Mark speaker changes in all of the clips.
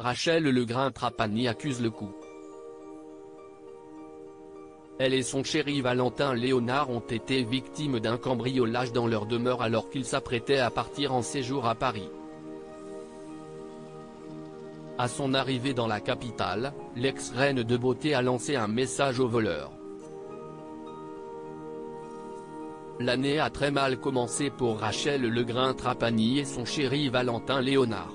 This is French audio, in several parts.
Speaker 1: Rachel Legrain-Trapani accuse le coup. Elle et son chéri Valentin Léonard ont été victimes d'un cambriolage dans leur demeure alors qu'ils s'apprêtaient à partir en séjour à Paris. À son arrivée dans la capitale, l'ex-reine de beauté a lancé un message aux voleurs. L'année a très mal commencé pour Rachel Legrain-Trapani et son chéri Valentin Léonard.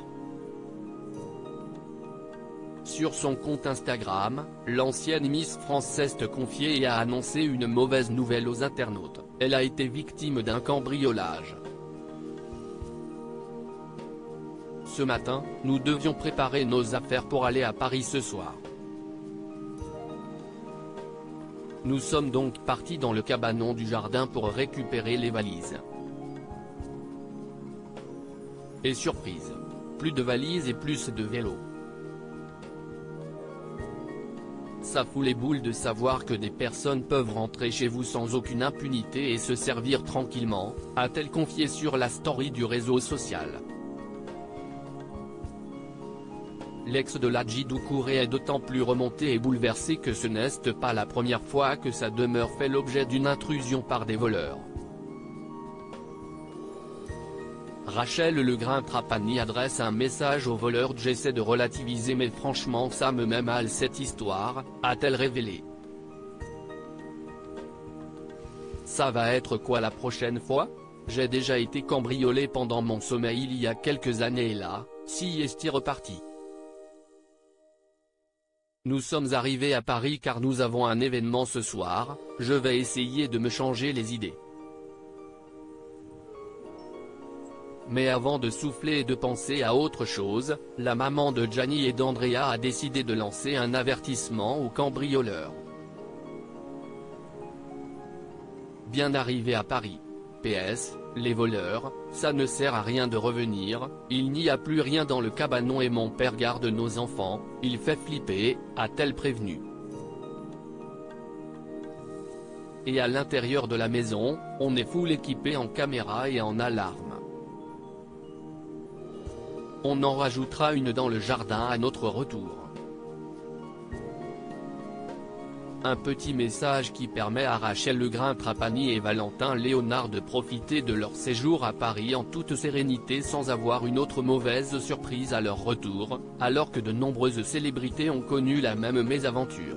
Speaker 1: Sur son compte Instagram, l'ancienne Miss France s'est confiée et a annoncé une mauvaise nouvelle aux internautes, elle a été victime d'un cambriolage. Ce matin, nous devions préparer nos affaires pour aller à Paris ce soir. Nous sommes donc partis dans le cabanon du jardin pour récupérer les valises. Et surprise, plus de valises et plus de vélos. Ça fout les boules de savoir que des personnes peuvent rentrer chez vous sans aucune impunité et se servir tranquillement, a-t-elle confié sur la story du réseau social. L'ex de Ladji Doucouré est d'autant plus remonté et bouleversé que ce n'est pas la première fois que sa demeure fait l'objet d'une intrusion par des voleurs. Rachel Legrain-Trapani adresse un message aux voleurs: j'essaie de relativiser mais franchement ça me met mal cette histoire, a-t-elle révélé. Ça va être quoi la prochaine fois? J'ai déjà été cambriolé pendant mon sommeil il y a quelques années et là, si est reparti. Nous sommes arrivés à Paris car nous avons un événement ce soir, je vais essayer de me changer les idées. Mais avant de souffler et de penser à autre chose, la maman de Gianni et d'Andrea a décidé de lancer un avertissement aux cambrioleurs. Bien arrivé à Paris. PS, les voleurs, ça ne sert à rien de revenir, il n'y a plus rien dans le cabanon et mon père garde nos enfants, il fait flipper, a-t-elle prévenu. Et à l'intérieur de la maison, on est full équipé en caméra et en alarme. On en rajoutera une dans le jardin à notre retour. Un petit message qui permet à Rachel Legrain-Trapani et Valentin Léonard de profiter de leur séjour à Paris en toute sérénité sans avoir une autre mauvaise surprise à leur retour, alors que de nombreuses célébrités ont connu la même mésaventure.